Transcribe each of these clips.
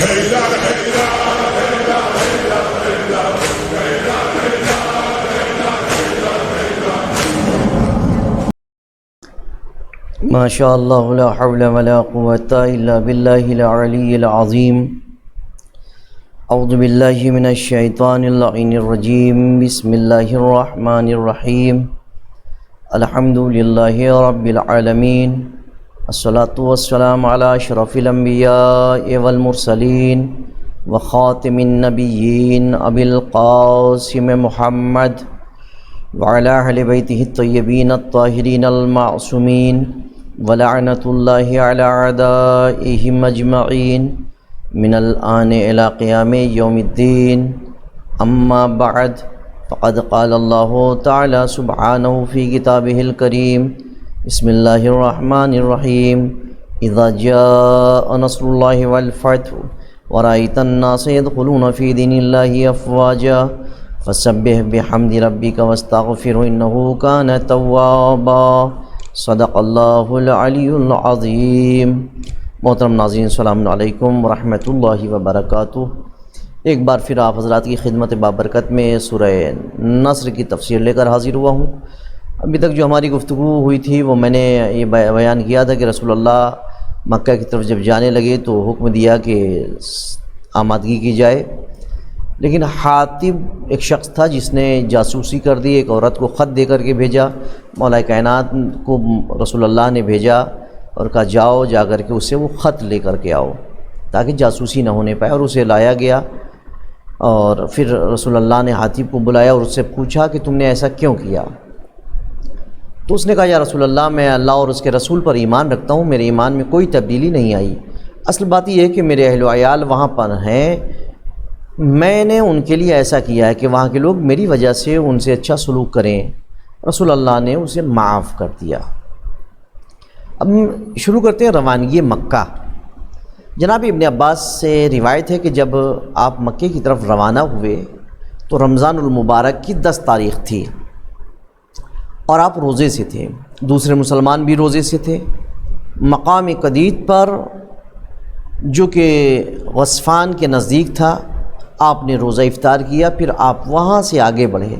ما شاء اللہ لا حول ولا قوة الا باللہ العلی العظیم اعوذ باللہ من الشیطان اللعین الرجیم بسم اللہ الرحمن الرحیم الحمد للہ رب العالمین الصلاة والسلام علی اشرف الانبیاء والمرسلین وخاتم النبیین ابی القاسم محمد وعلی اہل بیتہ الطیبین الطاہرین المعصومین ولعنۃ اللہ علی اعدائہم اجمعین من الآن الی قیام یوم الدین اما بعد فقد قال اللہ تعالی سبحانہ فی کتابہ الکریم بسم اللہ الرحمن الرحیم اذا جاء نصر اللہ والفتح ورأیت الناس يدخلون فی دین اللہ افواجا فسبح بحمد ربک واستغفر انہ کان توابا صدق اللہ العلی العظیم۔ محترم ناظرین السلام علیکم ورحمۃ اللہ وبرکاتہ۔ ایک بار پھر آپ حضرات کی خدمت بابرکت میں سورہ نصر کی تفسیر لے کر حاضر ہوا ہوں۔ ابھی تک جو ہماری گفتگو ہوئی تھی وہ میں نے یہ بیان کیا تھا کہ رسول اللہ مکہ کی طرف جب جانے لگے تو حکم دیا کہ آمادگی کی جائے، لیکن حاطب ایک شخص تھا جس نے جاسوسی کر دی، ایک عورت کو خط دے کر کے بھیجا، مولا کائنات کو رسول اللہ نے بھیجا اور کہا جاؤ جا کر کے اس سے وہ خط لے کر کے آؤ تاکہ جاسوسی نہ ہونے پائے، اور اسے لایا گیا اور پھر رسول اللہ نے حاطب کو بلایا اور اس سے پوچھا کہ تم نے ایسا کیوں کیا؟ تو اس نے کہا یا رسول اللہ میں اللہ اور اس کے رسول پر ایمان رکھتا ہوں، میرے ایمان میں کوئی تبدیلی نہیں آئی، اصل بات یہ ہے کہ میرے اہل و عیال وہاں پر ہیں، میں نے ان کے لیے ایسا کیا ہے کہ وہاں کے لوگ میری وجہ سے ان سے اچھا سلوک کریں۔ رسول اللہ نے اسے معاف کر دیا۔ اب شروع کرتے ہیں روانگی مکہ۔ جناب ابن عباس سے روایت ہے کہ جب آپ مکے کی طرف روانہ ہوئے تو رمضان المبارک کی 10 تاریخ تھی اور آپ روزے سے تھے، دوسرے مسلمان بھی روزے سے تھے۔ مقام قدید پر جو کہ غصفان کے نزدیک تھا آپ نے روزہ افطار کیا، پھر آپ وہاں سے آگے بڑھے۔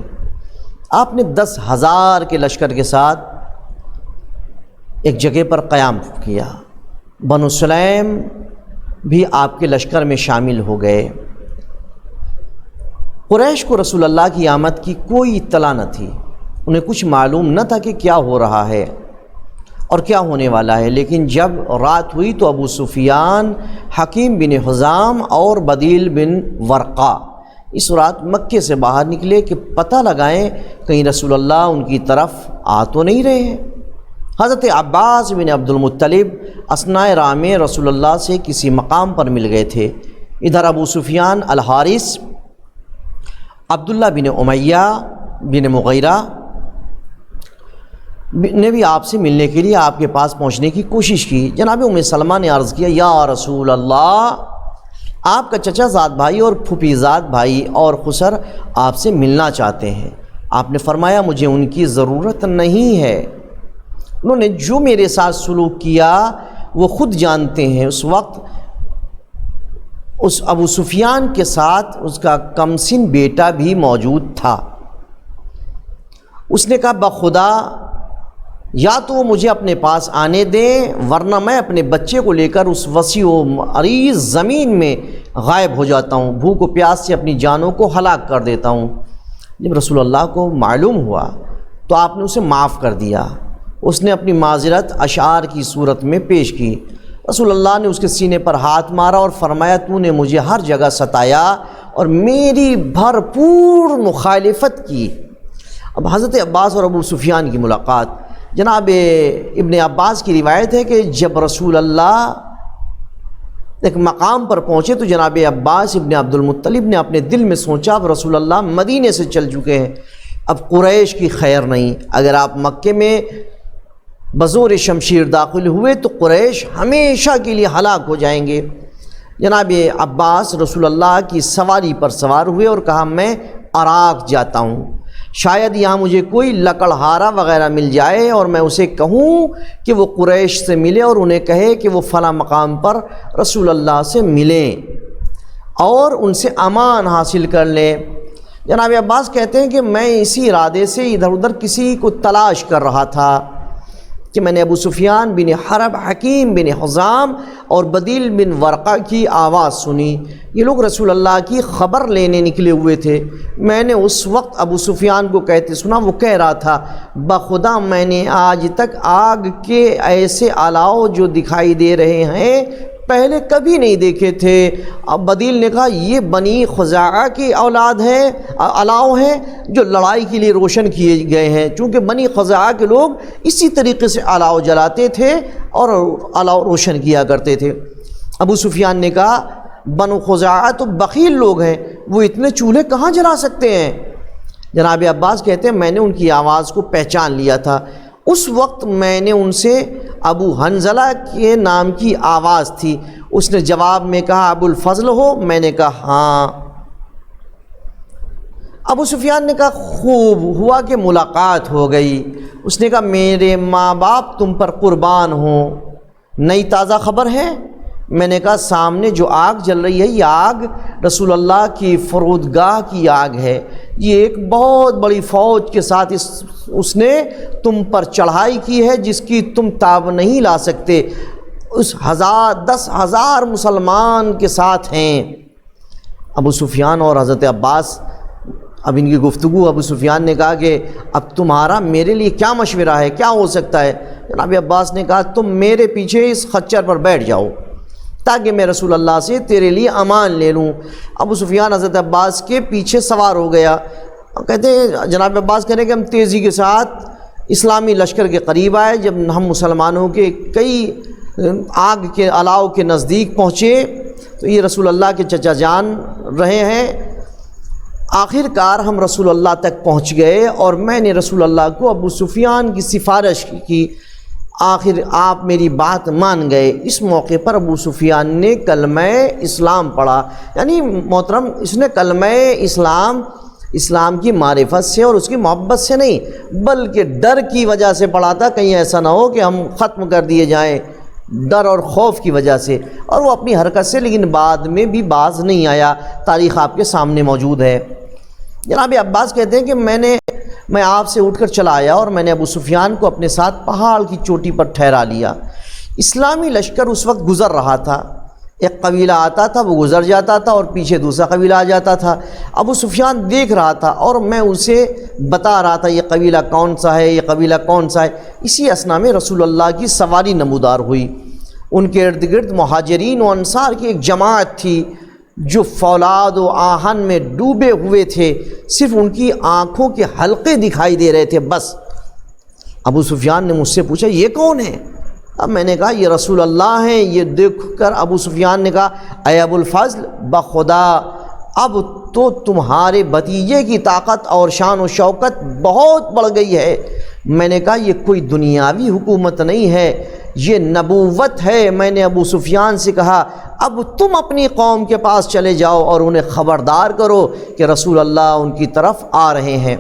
آپ نے 10,000 کے لشکر کے ساتھ ایک جگہ پر قیام کیا۔ بنو سلیم بھی آپ کے لشکر میں شامل ہو گئے۔ قریش کو رسول اللہ کی آمد کی کوئی اطلاع نہ تھی، انہیں کچھ معلوم نہ تھا کہ کیا ہو رہا ہے اور کیا ہونے والا ہے، لیکن جب رات ہوئی تو ابو سفیان، حکیم بن حزام اور بدیل بن ورقہ اس رات مکے سے باہر نکلے کہ پتہ لگائیں کہیں رسول اللہ ان کی طرف آ تو نہیں رہے ہیں۔ حضرت عباس بن عبد المطلب اثناء راہ میں رسول اللہ سے کسی مقام پر مل گئے تھے۔ ادھر ابو سفیان، الحارث، عبداللہ بن امیہ بن مغیرہ نے بھی آپ سے ملنے کے لیے آپ کے پاس پہنچنے کی کوشش کی۔ جناب ام سلمہ نے عرض کیا یا رسول اللہ، آپ کا چچا زاد بھائی اور پھوپھی زاد بھائی اور خسر آپ سے ملنا چاہتے ہیں۔ آپ نے فرمایا مجھے ان کی ضرورت نہیں ہے، انہوں نے جو میرے ساتھ سلوک کیا وہ خود جانتے ہیں۔ اس وقت اس ابو سفیان کے ساتھ اس کا کمسن بیٹا بھی موجود تھا۔ اس نے کہا بخدا یا تو وہ مجھے اپنے پاس آنے دیں ورنہ میں اپنے بچے کو لے کر اس وسیع و عریض زمین میں غائب ہو جاتا ہوں، بھوک و پیاس سے اپنی جانوں کو ہلاک کر دیتا ہوں۔ جب رسول اللہ کو معلوم ہوا تو آپ نے اسے معاف کر دیا۔ اس نے اپنی معذرت اشعار کی صورت میں پیش کی۔ رسول اللہ نے اس کے سینے پر ہاتھ مارا اور فرمایا تو نے مجھے ہر جگہ ستایا اور میری بھرپور مخالفت کی۔ اب حضرت عباس اور ابو سفیان کی ملاقات۔ جناب ابن عباس کی روایت ہے کہ جب رسول اللہ ایک مقام پر پہنچے تو جناب عباس ابن عبد المطلب نے اپنے دل میں سوچا اب رسول اللہ مدینے سے چل چکے ہیں، اب قریش کی خیر نہیں، اگر آپ مکے میں بزور شمشیر داخل ہوئے تو قریش ہمیشہ کے لیے ہلاک ہو جائیں گے۔ جناب عباس رسول اللہ کی سواری پر سوار ہوئے اور کہا میں عراق جاتا ہوں، شاید یہاں مجھے کوئی لکڑہارا وغیرہ مل جائے اور میں اسے کہوں کہ وہ قریش سے ملے اور انہیں کہے کہ وہ فلاں مقام پر رسول اللہ سے ملیں۔ اور ان سے امان حاصل کر لیں۔ جناب عباس کہتے ہیں کہ میں اسی ارادے سے ادھر ادھر کسی کو تلاش کر رہا تھا کہ میں نے ابو سفیان بن حرب، حکیم بن حزام اور بدیل بن ورقہ کی آواز سنی۔ یہ لوگ رسول اللہ کی خبر لینے نکلے ہوئے تھے۔ میں نے اس وقت ابو سفیان کو کہتے سنا، وہ کہہ رہا تھا بخدا میں نے آج تک آگ کے ایسے الاؤ جو دکھائی دے رہے ہیں پہلے کبھی نہیں دیکھے تھے۔ اب بدیل نے کہا یہ بنی خزاعہ کی اولاد ہیں، الاؤ ہیں جو لڑائی کے لیے روشن کیے گئے ہیں، چونکہ بنی خزاعہ کے لوگ اسی طریقے سے الاؤ جلاتے تھے اور الاؤ روشن کیا کرتے تھے۔ ابو سفیان نے کہا بنو خزاعہ تو بخیل لوگ ہیں، وہ اتنے چولہے کہاں جلا سکتے ہیں؟ جناب عباس کہتے ہیں میں نے ان کی آواز کو پہچان لیا تھا۔ اس وقت میں نے ان سے ابو حنظلہ کے نام کی آواز تھی۔ اس نے جواب میں کہا ابو الفضل ہو؟ میں نے کہا ہاں۔ ابو سفیان نے کہا خوب ہوا کہ ملاقات ہو گئی۔ اس نے کہا میرے ماں باپ تم پر قربان ہوں، نئی تازہ خبر ہے؟ میں نے کہا سامنے جو آگ جل رہی ہے یہ آگ رسول اللہ کی فرودگاہ کی آگ ہے، یہ ایک بہت بڑی فوج کے ساتھ اس نے تم پر چڑھائی کی ہے جس کی تم تاب نہیں لا سکتے، اس 10,000 مسلمان کے ساتھ ہیں۔ ابو سفیان اور حضرت عباس اب ان کی گفتگو، ابو سفیان نے کہا کہ اب تمہارا میرے لیے کیا مشورہ ہے، کیا ہو سکتا ہے؟ جناب عباس نے کہا تم میرے پیچھے اس خچر پر بیٹھ جاؤ تاکہ میں رسول اللہ سے تیرے لیے امان لے لوں۔ ابو سفیان حضرت عباس کے پیچھے سوار ہو گیا۔ کہتے ہیں جناب عباس کہہ رہے کہ ہم تیزی کے ساتھ اسلامی لشکر کے قریب آئے۔ جب ہم مسلمانوں کے کئی آگ کے الاؤ کے نزدیک پہنچے تو یہ رسول اللہ کے چچا جان رہے ہیں۔ آخر کار ہم رسول اللہ تک پہنچ گئے اور میں نے رسول اللہ کو ابو سفیان کی سفارش کی، آخر آپ میری بات مان گئے۔ اس موقع پر ابو سفیان نے کلمہ اسلام پڑھا، یعنی محترم اس نے کلمہ اسلام کی معرفت سے اور اس کی محبت سے نہیں بلکہ ڈر کی وجہ سے پڑھا تھا، کہیں ایسا نہ ہو کہ ہم ختم کر دیے جائیں، ڈر اور خوف کی وجہ سے، اور وہ اپنی حرکت سے لیکن بعد میں بھی باز نہیں آیا۔ تاریخ آپ کے سامنے موجود ہے۔ جناب عباس کہتے ہیں کہ میں آپ سے اٹھ کر چلا آیا اور میں نے ابو سفیان کو اپنے ساتھ پہاڑ کی چوٹی پر ٹھہرا لیا۔ اسلامی لشکر اس وقت گزر رہا تھا، ایک قبیلہ آتا تھا وہ گزر جاتا تھا اور پیچھے دوسرا قبیلہ آ جاتا تھا۔ ابو سفیان دیکھ رہا تھا اور میں اسے بتا رہا تھا یہ قبیلہ کون سا ہے، یہ قبیلہ کون سا ہے۔ اسی اثنا میں رسول اللہ کی سواری نمودار ہوئی، ان کے ارد گرد مہاجرین و انصار کی ایک جماعت تھی جو فولاد و آہن میں ڈوبے ہوئے تھے، صرف ان کی آنکھوں کے حلقے دکھائی دے رہے تھے بس۔ ابو سفیان نے مجھ سے پوچھا یہ کون ہے؟ اب میں نے کہا یہ رسول اللہ ہیں۔ یہ دیکھ کر ابو سفیان نے کہا اے ابو الفضل بخدا اب تو تمہارے بھتیجے کی طاقت اور شان و شوکت بہت بڑھ گئی ہے۔ میں نے کہا یہ کوئی دنیاوی حکومت نہیں ہے، یہ نبوت ہے۔ میں نے ابو سفیان سے کہا اب تم اپنی قوم کے پاس چلے جاؤ اور انہیں خبردار کرو کہ رسول اللہ ان کی طرف آ رہے ہیں۔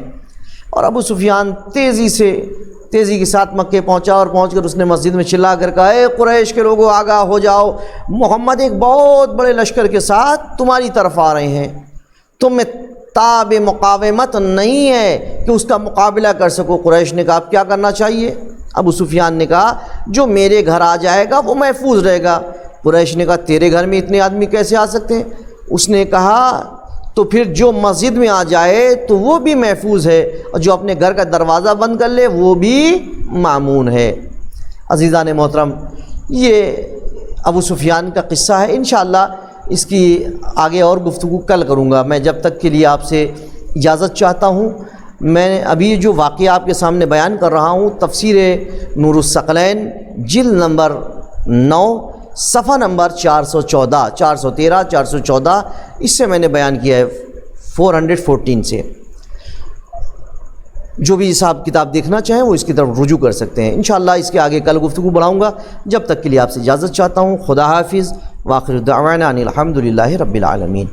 اور ابو سفیان تیزی کے ساتھ مکے پہنچا اور پہنچ کر اس نے مسجد میں چلا کر کہا اے قریش کے لوگوں آگاہ ہو جاؤ، محمد ایک بہت بڑے لشکر کے ساتھ تمہاری طرف آ رہے ہیں، تم میں تاب مقاومت نہیں ہے کہ اس کا مقابلہ کر سکو۔ قریش نے کہا اب کیا کرنا چاہیے؟ ابو سفیان نے کہا جو میرے گھر آ جائے گا وہ محفوظ رہے گا۔ قریش نے کہا تیرے گھر میں اتنے آدمی کیسے آ سکتے ہیں؟ اس نے کہا تو پھر جو مسجد میں آ جائے تو وہ بھی محفوظ ہے اور جو اپنے گھر کا دروازہ بند کر لے وہ بھی مامون ہے۔ عزیزان محترم، یہ ابو سفیان کا قصہ ہے، انشاءاللہ اس کی آگے اور گفتگو کل کروں گا۔ میں جب تک کے لیے آپ سے اجازت چاہتا ہوں۔ میں ابھی جو واقعہ آپ کے سامنے بیان کر رہا ہوں تفسیر نور الثقلین جلد نمبر 9 صفحہ نمبر 414 413 414 اس سے میں نے بیان کیا ہے 414 سے۔ جو بھی حساب کتاب دیکھنا چاہیں وہ اس کی طرف رجوع کر سکتے ہیں۔ انشاءاللہ اس کے آگے کل گفتگو بڑھاؤں گا۔ جب تک کے لیے آپ سے اجازت چاہتا ہوں۔ خدا حافظ۔ وآخر دعوانا ان الحمد للہ رب العالمین۔